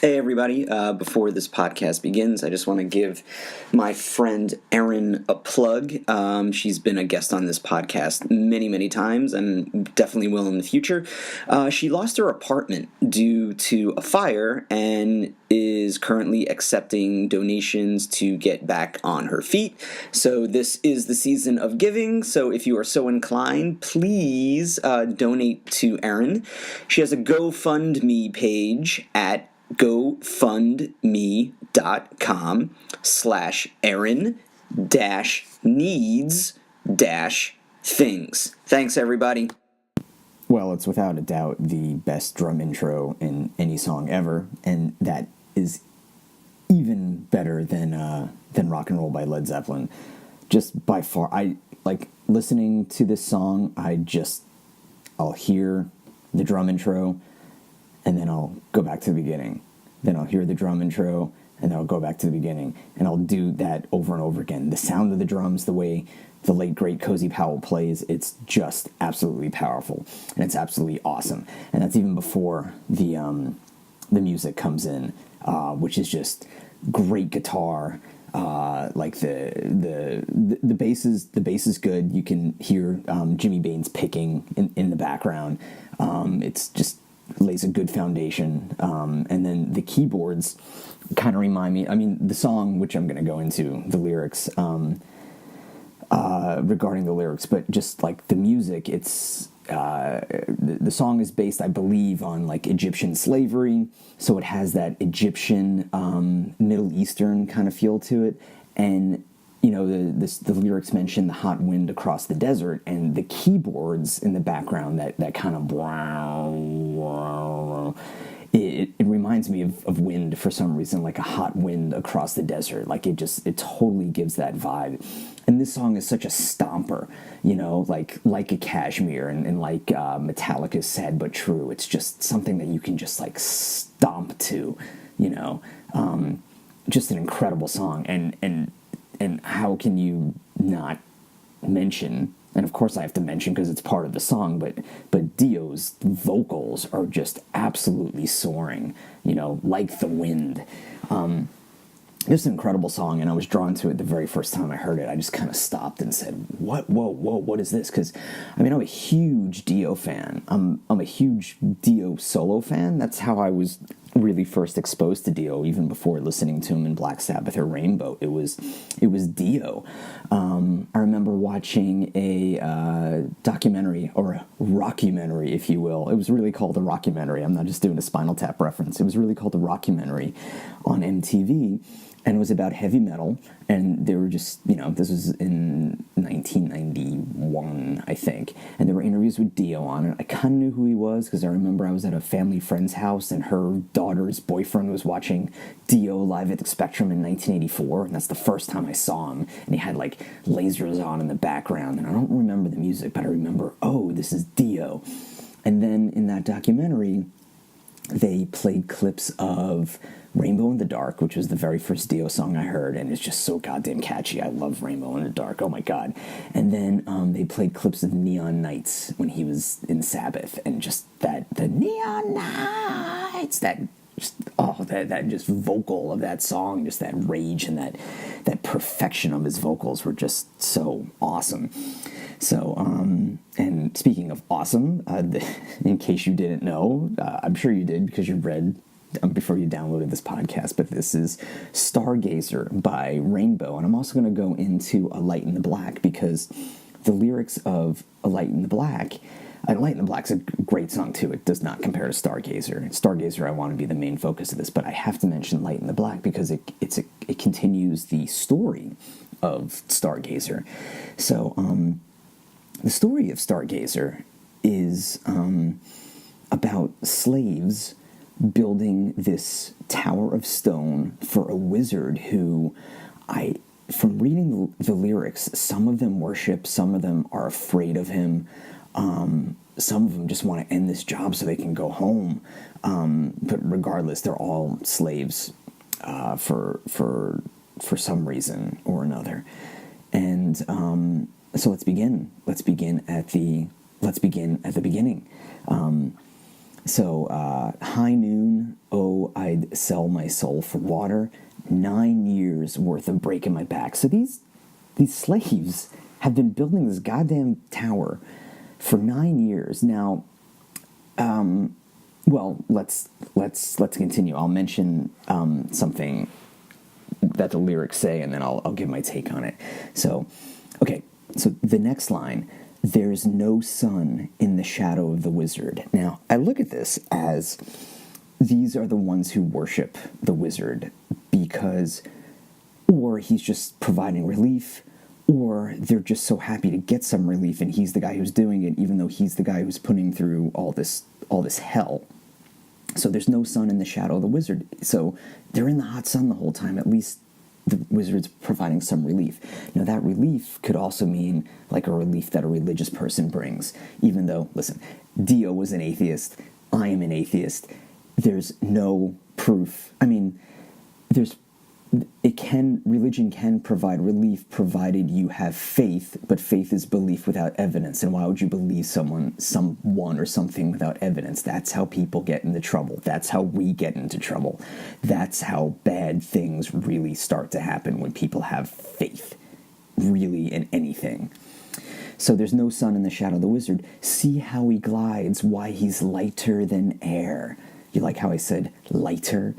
Hey everybody, before this podcast begins, I just want to give my friend Erin a plug. She's been a guest on this podcast many times and definitely will in the future. She lost her apartment due to a fire and is currently accepting donations to get back on her feet. So this is the season of giving, so if you are so inclined, please donate to Erin. She has a GoFundMe page at gofundme.com/Aaron-needs-things. Thanks, everybody. Well, it's without a doubt the best drum intro in any song ever, and that is even better than Rock and Roll by Led Zeppelin. Just by far, I like listening to this song. I'll hear the drum intro, and then I'll go back to the beginning. Then I'll hear the drum intro, and then I'll go back to the beginning. And I'll do that over and over again. The sound of the drums, the way the late, great Cozy Powell plays, it's just absolutely powerful. And it's absolutely awesome. And that's even before the music comes in, which is just great guitar. Like the bass is good. You can hear Jimmy Baines picking in the background. It's just lays a good foundation, and then the keyboards kind of remind me. I mean, the song, which I'm going to go into the lyrics regarding the lyrics, but just like the music, it's the song is based, I believe, on like Egyptian slavery, so it has that Egyptian Middle Eastern kind of feel to it, and you know the lyrics mention the hot wind across the desert, and the keyboards in the background that kind of it reminds me of wind for some reason, like a hot wind across the desert. Like it totally gives that vibe. And this song is such a stomper, you know, like a Cashmere, and like Metallica's Sad But True. It's just something that you can just like stomp to, you know. Just an incredible song, and how can you not mention? And of course I have to mention because it's part of the song, but Dio's vocals are just absolutely soaring, you know, like the wind. Just an incredible song, and I was drawn to it the very first time I heard it. I just kind of stopped and said, "What? Whoa! What is this?" Because, I mean, I'm a huge Dio fan. I'm a huge Dio solo fan. That's how I was really first exposed to Dio, even before listening to him in Black Sabbath or Rainbow. It was Dio. I remember watching a documentary, or a rockumentary, if you will. It was really called a rockumentary. I'm not just doing a Spinal Tap reference. It was really called a rockumentary on MTV. And it was about heavy metal, and they were just, you know, this was in 1991, I think, and there were interviews with Dio on it. I kind of knew who he was, because I remember I was at a family friend's house, and her daughter's boyfriend was watching Dio live at the Spectrum in 1984, and that's the first time I saw him, and he had, like, lasers on in the background, and I don't remember the music, but I remember, oh, this is Dio. And then in that documentary, they played clips of Rainbow in the Dark, which was the very first Dio song I heard, and it's just so goddamn catchy. I love Rainbow in the Dark. Oh my god. And then they played clips of Neon Nights when he was in Sabbath, and just the Neon Nights, that just vocal of that song, just that rage and that perfection of his vocals were just so awesome. So, and speaking of awesome, in case you didn't know, I'm sure you did because you read before you downloaded this podcast, but this is Stargazer by Rainbow, and I'm also going to go into A Light in the Black, because the lyrics of A Light in the Black, Light in the Black's a great song too. It does not compare to Stargazer. Stargazer, I want to be the main focus of this, but I have to mention Light in the Black because it continues the story of Stargazer. So, the story of Stargazer is about slaves building this tower of stone for a wizard who, from reading the lyrics, some of them worship, some of them are afraid of him, some of them just want to end this job so they can go home, but regardless, they're all slaves for some reason or another. And so let's begin at the beginning. So, high noon, oh, I'd sell my soul for water. 9 years worth of breaking my back. So these slaves have been building this goddamn tower for 9 years. Now, well, let's continue. I'll mention something that the lyrics say, and then I'll give my take on it. So, okay, so the next line, there's no sun in the shadow of the wizard. Now, I look at this as these are the ones who worship the wizard because, or he's just providing relief, or they're just so happy to get some relief and he's the guy who's doing it, even though he's the guy who's putting through all this hell. So there's no sun in the shadow of the wizard. So they're in the hot sun the whole time. At least the wizard's providing some relief. Now that relief could also mean like a relief that a religious person brings. Even though, listen, Dio was an atheist. I am an atheist. There's no proof. I mean, religion can provide relief provided you have faith, but faith is belief without evidence. And why would you believe someone or something without evidence? That's how people get into trouble. That's how we get into trouble. That's how bad things really start to happen, when people have faith, really, in anything. So there's no sun in the shadow of the wizard. See how he glides, why he's lighter than air. You like how I said lighter?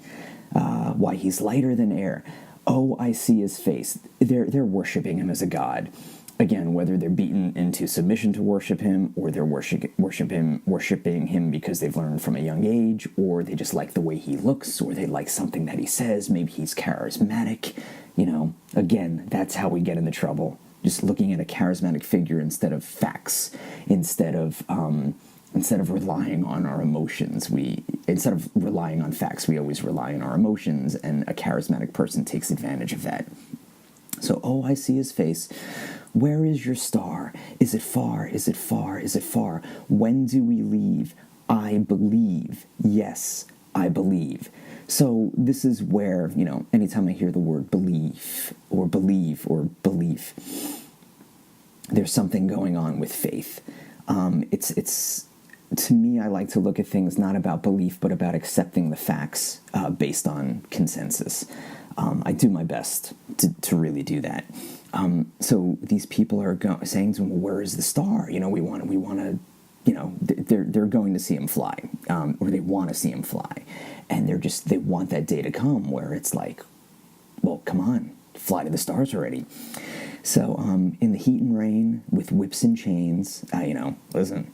Why he's lighter than air. Oh, I see his face. They're worshiping him as a god. Again, whether they're beaten into submission to worship him, or they're worshiping him because they've learned from a young age, or they just like the way he looks, or they like something that he says. Maybe he's charismatic. Again, that's how we get into trouble. Just looking at a charismatic figure instead of facts, instead of relying on our emotions. Instead of relying on facts, we always rely on our emotions, and a charismatic person takes advantage of that. So, oh, I see his face. Where is your star? Is it far? Is it far? Is it far? When do we leave? I believe. Yes, I believe. So this is where, anytime I hear the word belief, there's something going on with faith. It's to me, I like to look at things not about belief, but about accepting the facts based on consensus. I do my best to really do that. So these people are saying to him, well, where is the star? We want to, they're going to see him fly, or they want to see him fly. And they want that day to come where it's like, well, come on, fly to the stars already. So in the heat and rain with whips and chains, listen,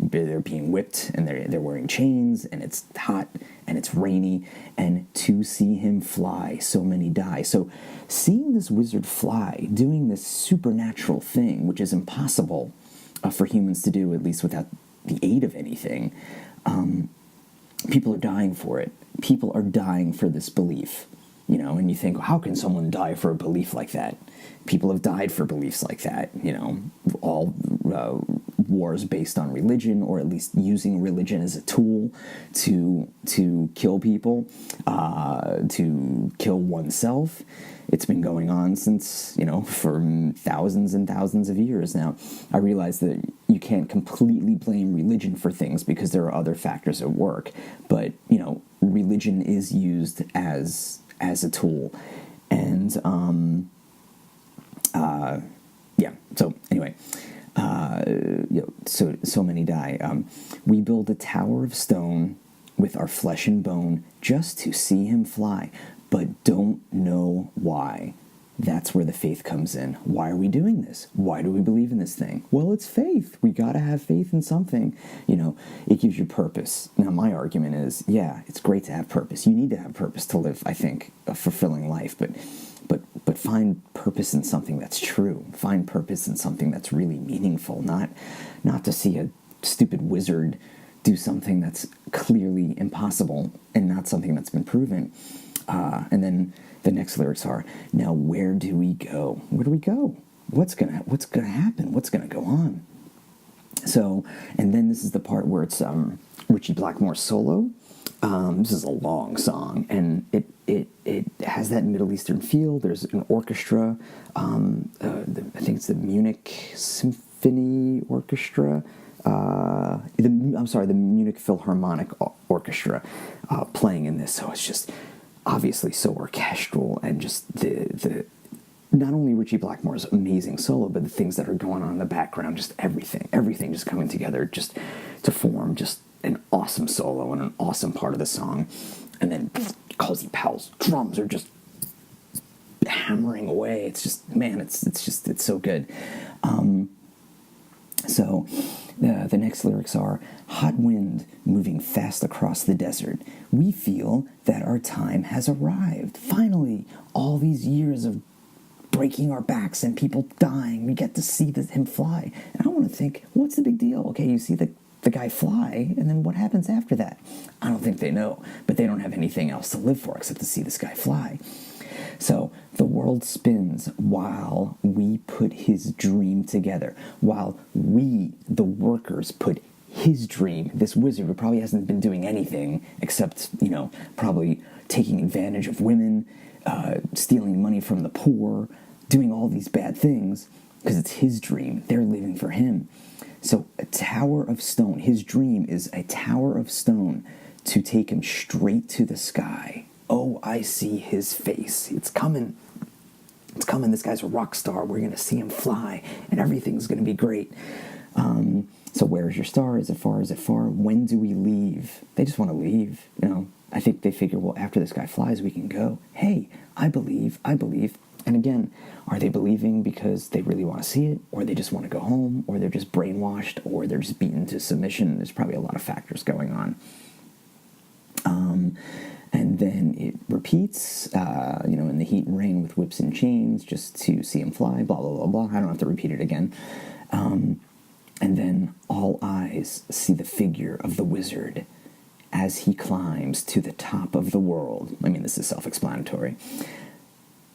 they're being whipped and they're wearing chains, and it's hot and it's rainy, and to see him fly, so many die. So seeing this wizard fly, doing this supernatural thing, which is impossible for humans to do, at least without the aid of anything, people are dying for it. People are dying for this belief. And you think, how can someone die for a belief like that? People have died for beliefs like that, all wars based on religion, or at least using religion as a tool to kill people, to kill oneself. It's been going on since, for thousands and thousands of years now. I realize that you can't completely blame religion for things because there are other factors at work, but, religion is used as a tool. And so anyway, so many die. We build a tower of stone with our flesh and bone just to see him fly, but don't know why. That's where the faith comes in. Why are we doing this? Why do we believe in this thing? Well, it's faith. We got to have faith in something. It gives you purpose. Now, my argument is, yeah, it's great to have purpose. You need to have purpose to live, I think, a fulfilling life. But find purpose in something that's true. Find purpose in something that's really meaningful. Not to see a stupid wizard do something that's clearly impossible and not something that's been proven. And then the next lyrics are, now where do we go? Where do we go? What's gonna happen? What's gonna go on? So, and then this is the part where it's Ritchie Blackmore solo. This is a long song, and it has that Middle Eastern feel. There's an orchestra. I think it's the Munich Symphony Orchestra. the Munich Philharmonic Orchestra playing in this. So it's just obviously so orchestral, and just the not only Ritchie Blackmore's amazing solo, but the things that are going on in the background, just everything just coming together just to form just an awesome solo and an awesome part of the song. And then Cozy Powell's drums are just hammering away. It's just, man, it's so good. So the next lyrics are, hot wind moving fast across the desert. We feel that our time has arrived. Finally, all these years of breaking our backs and people dying, we get to see him fly. And I want to think, what's the big deal? Okay, you see the guy fly, and then what happens after that? I don't think they know, but they don't have anything else to live for except to see this guy fly. So the world spins while we put his dream together, while we, the workers, put his dream, this wizard who probably hasn't been doing anything except, probably taking advantage of women, stealing money from the poor, doing all these bad things, because it's his dream. They're living for him. So a tower of stone, his dream is a tower of stone to take him straight to the sky. Oh, I see his face. It's coming. It's coming. This guy's a rock star. We're going to see him fly, and everything's going to be great. So where's your star? Is it far? Is it far? When do we leave? They just want to leave. I think they figure, well, after this guy flies, we can go. Hey, I believe. And again, are they believing because they really want to see it, or they just want to go home, or they're just brainwashed, or they're just beaten to submission? There's probably a lot of factors going on. And then it repeats, in the heat and rain with whips and chains, just to see him fly, blah, blah, blah, blah. I don't have to repeat it again. And then all eyes see the figure of the wizard as he climbs to the top of the world. I mean, this is self-explanatory.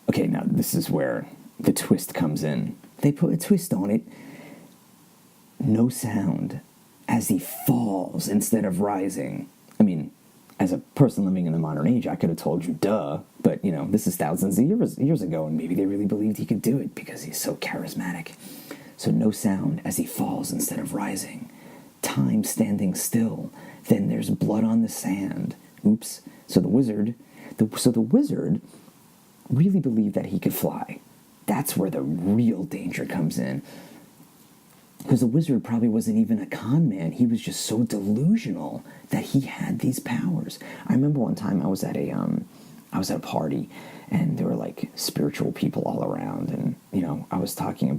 Okay, now this is where the twist comes in. They put a twist on it. No sound as he falls instead of rising. I mean, as a person living in the modern age, I could have told you, duh. But, this is thousands of years ago, and maybe they really believed he could do it because he's so charismatic. So no sound as he falls instead of rising. Time standing still. Then there's blood on the sand. Oops. So the wizard really believed that he could fly. That's where the real danger comes in. Because the wizard probably wasn't even a con man. He was just so delusional that he had these powers. I remember one time I was at a party, and there were like spiritual people all around, and I was having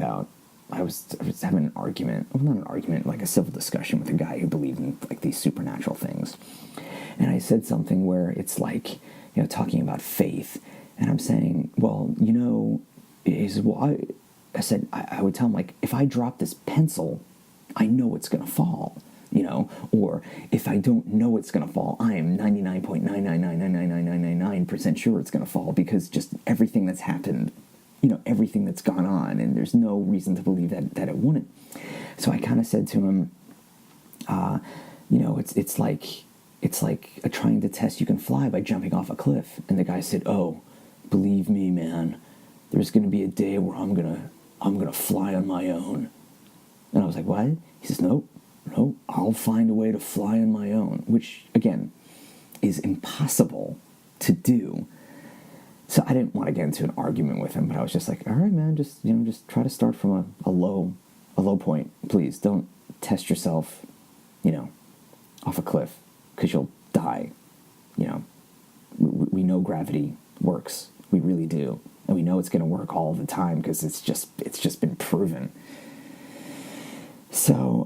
an argument, well, not an argument, like a civil discussion with a guy who believed in like these supernatural things. And I said something where it's like, talking about faith, and I'm saying, well, he said, well, I said, I would tell him, like, if I drop this pencil, I know it's going to fall, or if I don't know it's going to fall, I am 99.9999999% sure it's going to fall, because just everything that's happened, everything that's gone on, and there's no reason to believe that it wouldn't. So I kind of said to him, it's like trying to test you can fly by jumping off a cliff. And the guy said, oh, believe me, man, there's going to be a day where I'm going to fly on my own. And I was like, what? He says, nope, I'll find a way to fly on my own, which, again, is impossible to do. So I didn't want to get into an argument with him, but I was just like, all right, man, just try to start from a low point. Please don't test yourself, off a cliff, because you'll die. We know gravity works. We really do. And we know it's going to work all the time because it's just been proven. So,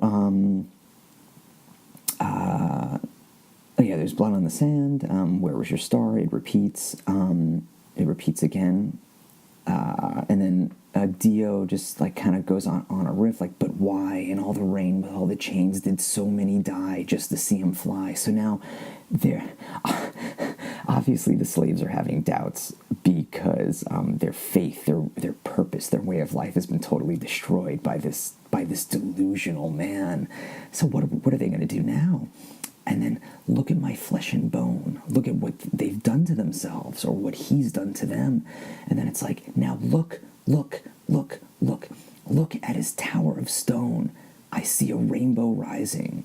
there's blood on the sand. Where was your star? It repeats. It repeats again. And then Dio just like kind of goes on a riff, like, but why in all the rain with all the chains did so many die just to see him fly? So now they're obviously the slaves are having doubts because their faith, their purpose, their way of life has been totally destroyed by this delusional man. So what are they going to do now? And then look at my flesh and bone. Look at what they've done to themselves, or what he's done to them. And then it's like, now look at his tower of stone. I see a rainbow rising.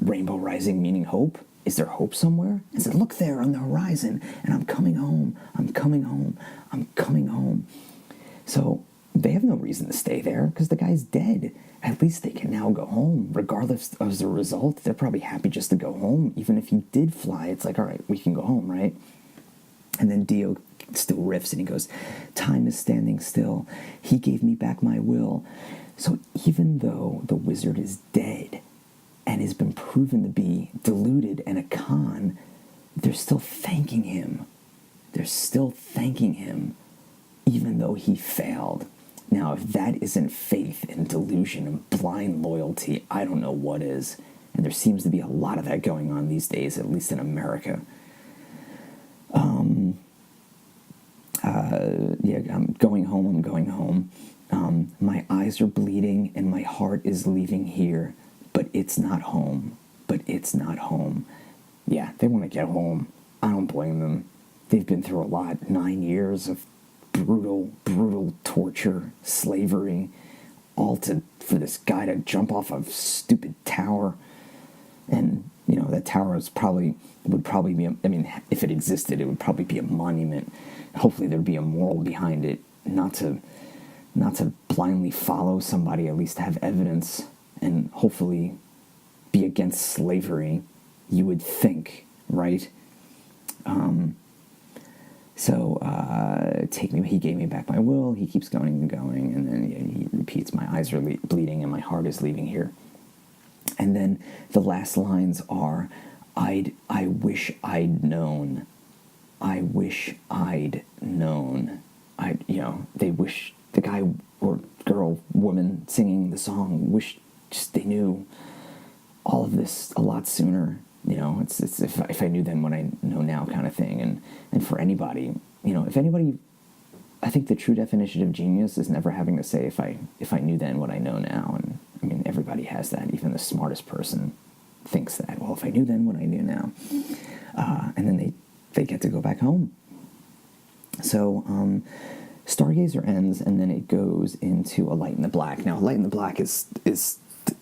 Rainbow rising meaning hope? Is there hope somewhere? And said, look there on the horizon, and I'm coming home, I'm coming home, I'm coming home. So they have no reason to stay there because the guy's dead. At least they can now go home. Regardless of the result, they're probably happy just to go home. Even if he did fly, it's like, all right, we can go home, right? And then Dio still riffs and he goes, time is standing still. He gave me back my will. So even though the wizard is dead and has been proven to be deluded and a con, they're still thanking him. They're still thanking him, even though he failed. Now, if that isn't faith and delusion and blind loyalty, I don't know what is. And there seems to be a lot of that going on these days, at least in America. I'm going home. My eyes are bleeding and my heart is leaving here, but it's not home. Yeah, they want to get home. I don't blame them. They've been through a lot. 9 years of brutal torture, slavery, all for this guy to jump off a stupid tower. And, that tower would probably be, if it existed, it would probably be a monument. Hopefully there'd be a moral behind it, not to blindly follow somebody, at least have evidence, and hopefully be against slavery, you would think, right? He gave me back my will, he keeps going and going, and then he repeats, my eyes are bleeding and my heart is leaving here. And then the last lines are, I wish I'd known. I wish I'd known. They wish, the guy or girl, woman singing the song, wish just they knew all of this a lot sooner. It's if I knew then what I know now kind of thing. And for anybody, if anybody, I think the true definition of genius is never having to say if I knew then what I know now. And everybody has that. Even the smartest person thinks that. Well, if I knew then what I knew now, and then they get to go back home. So Stargazer ends, and then it goes into A Light in the Black. Now, A Light in the Black is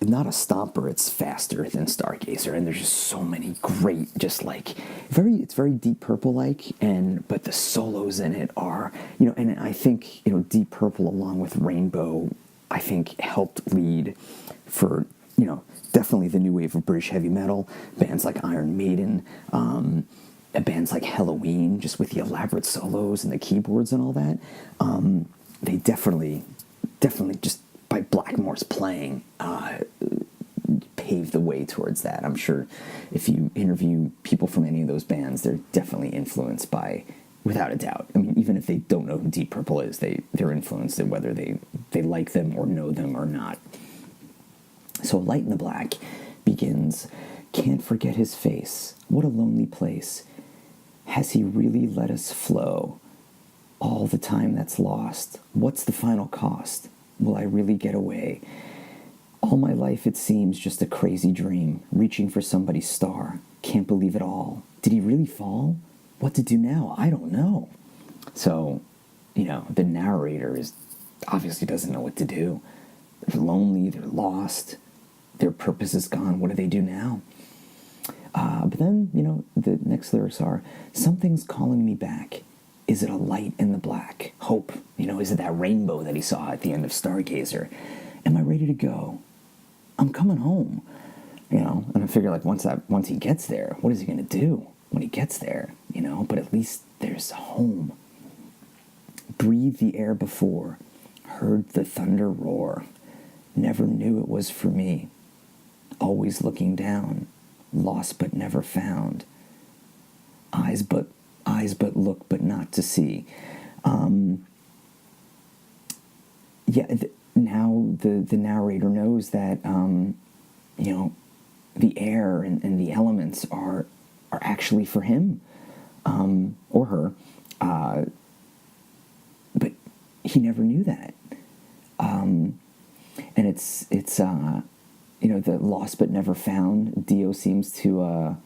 not a stomper, it's faster than Stargazer, and there's just so many great, just like it's very Deep Purple like, but the solos in it are, and I think Deep Purple along with Rainbow, I think helped lead for definitely the new wave of British heavy metal, bands like Iron Maiden, bands like Halloween, just with the elaborate solos and the keyboards and all that. They definitely just by Blackmore's playing paved the way towards that. I'm sure if you interview people from any of those bands, they're definitely influenced by, without a doubt. Even if they don't know who Deep Purple is, they're influenced in whether they like them or know them or not. So Light in the Black begins, can't forget his face, what a lonely place. Has he really let us flow? All the time that's lost, what's the final cost? Will I really get away? All my life it seems just a crazy dream, reaching for somebody's star. Can't believe it all. Did he really fall? What to do now? I don't know. So, the narrator obviously doesn't know what to do. They're lonely, they're lost, their purpose is gone. What do they do now? But then, the next lyrics are, something's calling me back. Is it a light in the black? Hope. Is it that rainbow that he saw at the end of Stargazer? Am I ready to go? I'm coming home. And I figure once he gets there, what is he going to do when he gets there? But at least there's home. Breathed the air before, heard the thunder roar. Never knew it was for me. Always looking down, lost but never found. Eyes but look but not to see. Now the narrator knows that the air and the elements are actually for him or her, but he never knew that. And it's the lost but never found. Dio seems to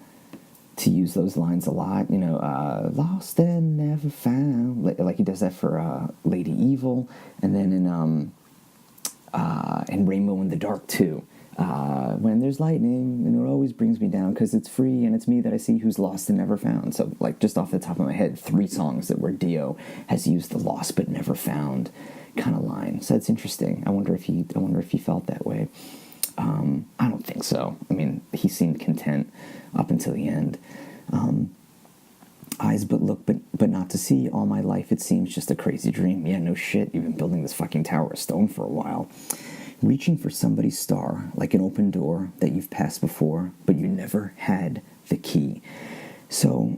use those lines a lot, lost and never found, like he does that for Lady Evil, and then in and Rainbow in the Dark too. When there's lightning, and it always brings me down because it's free and it's me that I see who's lost and never found. So, like, just off the top of my head, 3 songs that where Dio has used the lost but never found kind of line. So that's interesting. I wonder if he felt that way. I don't think so. I mean, he seemed content up until the end. Eyes but look, but not to see. All my life it seems just a crazy dream. Yeah, no shit. You've been building this fucking Tower of Stone for a while. Reaching for somebody's star, like an open door that you've passed before, but you never had the key. So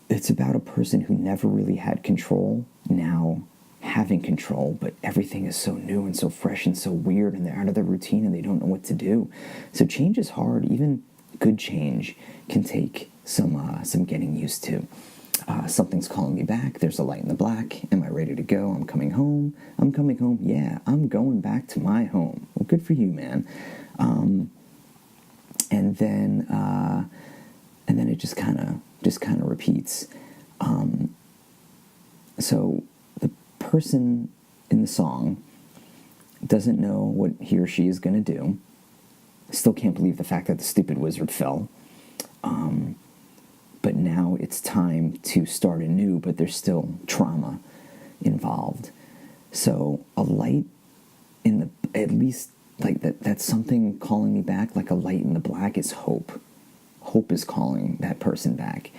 it's about a person who never really had control, now having control, but everything is so new and so fresh and so weird, and they're out of their routine and they don't know what to do. So change is hard. Even good change can take some getting used to. Something's calling me back. There's a light in the black. Am I ready to go? I'm coming home. I'm coming home. Yeah, I'm going back to my home. Well, good for you, man. And then it just kind of repeats. So the person in the song doesn't know what he or she is going to do. Still can't believe the fact that the stupid wizard fell. But now it's time to start anew, but there's still trauma involved. So a light in the, at least like that's something calling me back, like a light in the black is hope. Hope is calling that person back.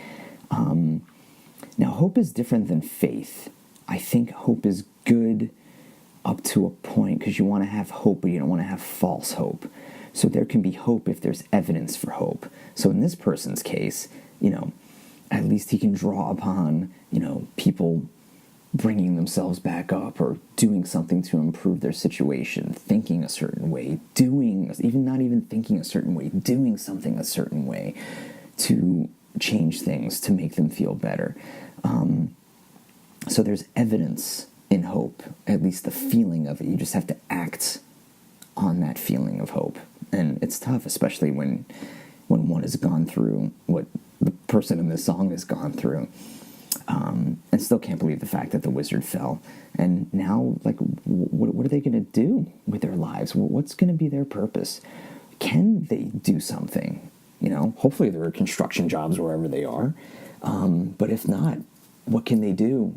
Now, hope is different than faith. I think hope is good up to a point because you want to have hope, but you don't want to have false hope. So there can be hope if there's evidence for hope. So in this person's case, at least he can draw upon, people bringing themselves back up or doing something to improve their situation, thinking a certain way, not even thinking a certain way, doing something a certain way to change things, to make them feel better. So there's evidence in hope, at least the feeling of it. You just have to act on that feeling of hope. And it's tough, especially when one has gone through what the person in this song has gone through. And still can't believe the fact that the wizard fell. And now, like, what are they going to do with their lives? What's going to be their purpose? Can they do something? Hopefully there are construction jobs wherever they are. But if not, what can they do?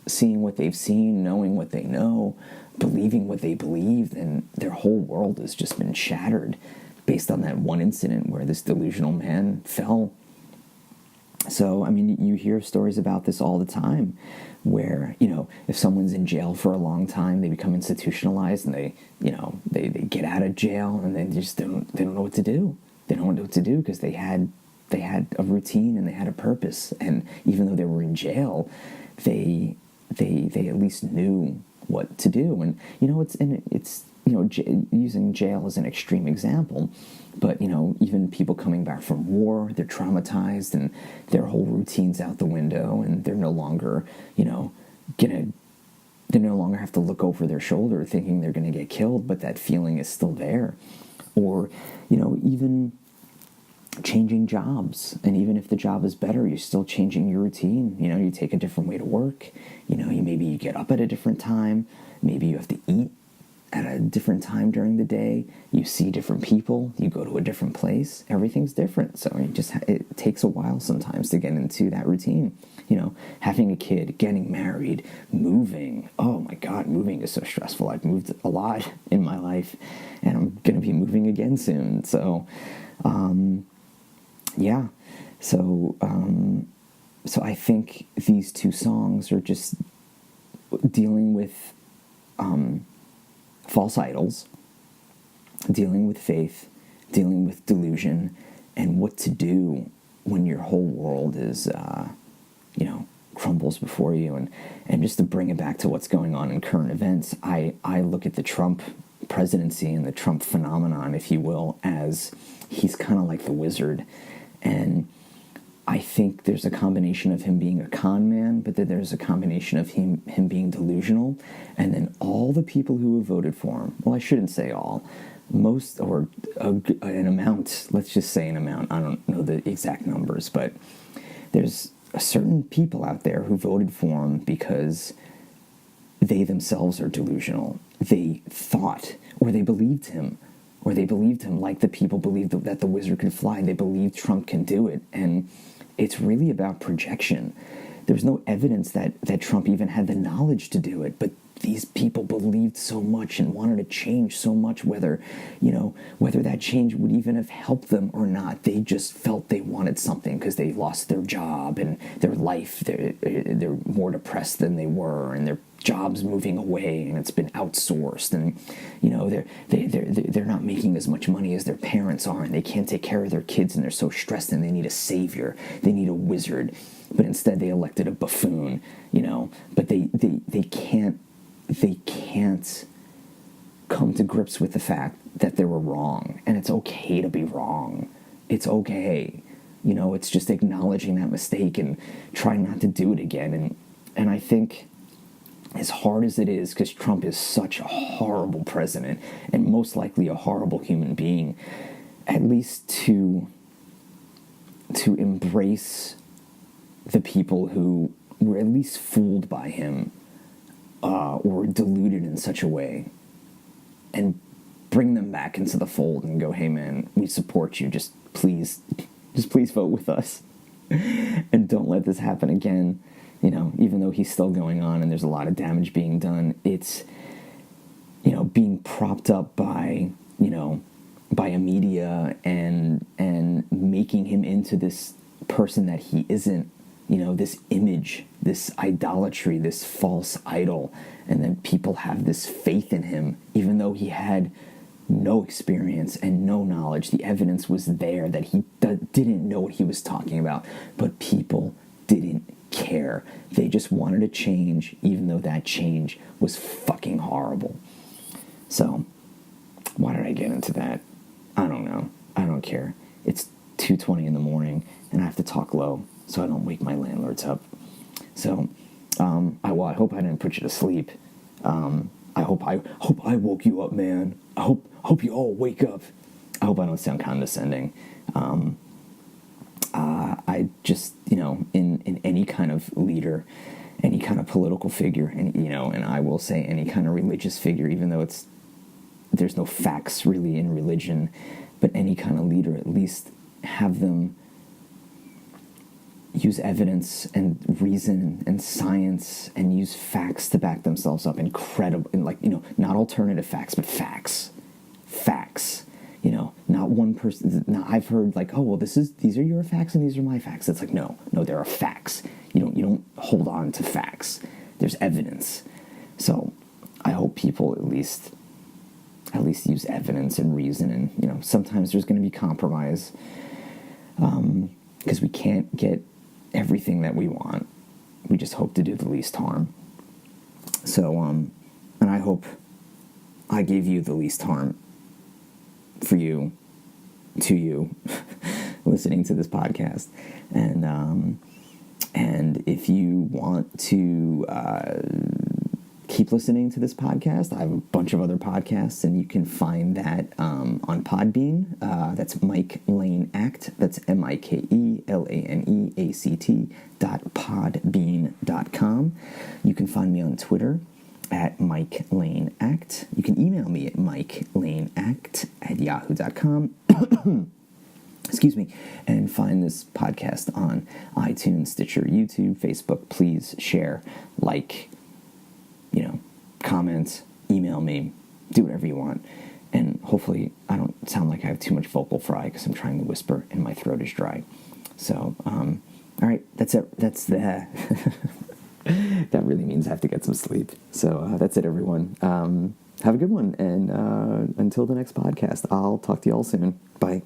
Seeing what they've seen, knowing what they know, believing what they believed, and their whole world has just been shattered based on that one incident where this delusional man fell. So, I mean, you hear stories about this all the time where, if someone's in jail for a long time, they become institutionalized and they get out of jail and they just don't know what to do. They don't know what to do because they had a routine and they had a purpose. And even though they were in jail, they at least knew what to do. And, it's using jail as an extreme example, but, even people coming back from war, they're traumatized and their whole routine's out the window and they're no longer, they no longer have to look over their shoulder thinking they're going to get killed, but that feeling is still there. Or, even changing jobs. And even if the job is better, you're still changing your routine. You take a different way to work. Maybe you get up at a different time. Maybe you have to eat at a different time during the day. You see different people. You go to a different place. Everything's different. So it takes a while sometimes to get into that routine. Having a kid, getting married, moving. Oh my God, moving is so stressful. I've moved a lot in my life, and I'm going to be moving again soon. So, yeah. So I think these 2 songs are just dealing with false idols, dealing with faith, dealing with delusion, and what to do when your whole world is, crumbles before you. And just to bring it back to what's going on in current events, I look at the Trump presidency and the Trump phenomenon, if you will, as he's kind of like the wizard. And I think there's a combination of him being a con man, but then there's a combination of him being delusional. And then all the people who have voted for him, well, I shouldn't say all, most, or an amount, let's just say an amount. I don't know the exact numbers, but there's certain people out there who voted for him because they themselves are delusional. they thought, or they believed him, like the people believed that the wizard could fly. They believed Trump can do it. And it's really about projection. There's no evidence that Trump even had the knowledge to do it, but these people believed so much and wanted to change so much, whether that change would even have helped them or not. They just felt they wanted something because they lost their job and their life. They're more depressed than they were, and their job's moving away and it's been outsourced, and they're not making as much money as their parents are, and they can't take care of their kids, and they're so stressed, and they need a savior. They need a wizard. But instead they elected a buffoon, but they can't come to grips with the fact that they were wrong. And it's okay to be wrong. It's okay. It's just acknowledging that mistake and trying not to do it again. And I think, as hard as it is, because Trump is such a horrible president and most likely a horrible human being, at least to embrace the people who were at least fooled by him, or deluded in such a way, and bring them back into the fold and go, hey man, we support you, just please vote with us and don't let this happen again. Even though he's still going on and there's a lot of damage being done, it's being propped up by a media and making him into this person that he isn't, this image, this idolatry, this false idol. And then people have this faith in him, even though he had no experience and no knowledge. The evidence was there that he didn't know what he was talking about, but people didn't care. They just wanted a change, even though that change was fucking horrible. So, why did I get into that? I don't know. I don't care. It's 2:20 in the morning, and I have to talk low so I don't wake my landlords up. So, I hope I didn't put you to sleep. I hope I woke you up, man. I hope you all wake up. I hope I don't sound condescending. I just, in any kind of leader, any kind of political figure, and I will say any kind of religious figure, even though there's no facts really in religion, but any kind of leader, at least have them use evidence and reason and science and use facts to back themselves up. Incredible, and not alternative facts, but facts. Not one person. Now I've heard these are your facts and these are my facts. It's no, there are facts. You don't hold on to facts. There's evidence. So I hope people at least use evidence and reason, and sometimes there's going to be compromise, because we can't get everything that we want. We just hope to do the least harm. So and I hope I gave you the least harm for you, to you, listening to this podcast. And if you want to keep listening to this podcast, I have a bunch of other podcasts, and you can find that on Podbean. That's Mike Lane Act. That's MikeLaneAct.podbean.com. You can find me on Twitter at Mike Lane Act. You can email me at MikeLaneAct@yahoo.com. Excuse me. And find this podcast on iTunes, Stitcher, YouTube, Facebook. Please share, comment, email me, do whatever you want. And hopefully I don't sound like I have too much vocal fry because I'm trying to whisper and my throat is dry. So, all right, that's it. That's the... That really means I have to get some sleep. So that's it, everyone. Have a good one. And until the next podcast, I'll talk to you all soon. Bye.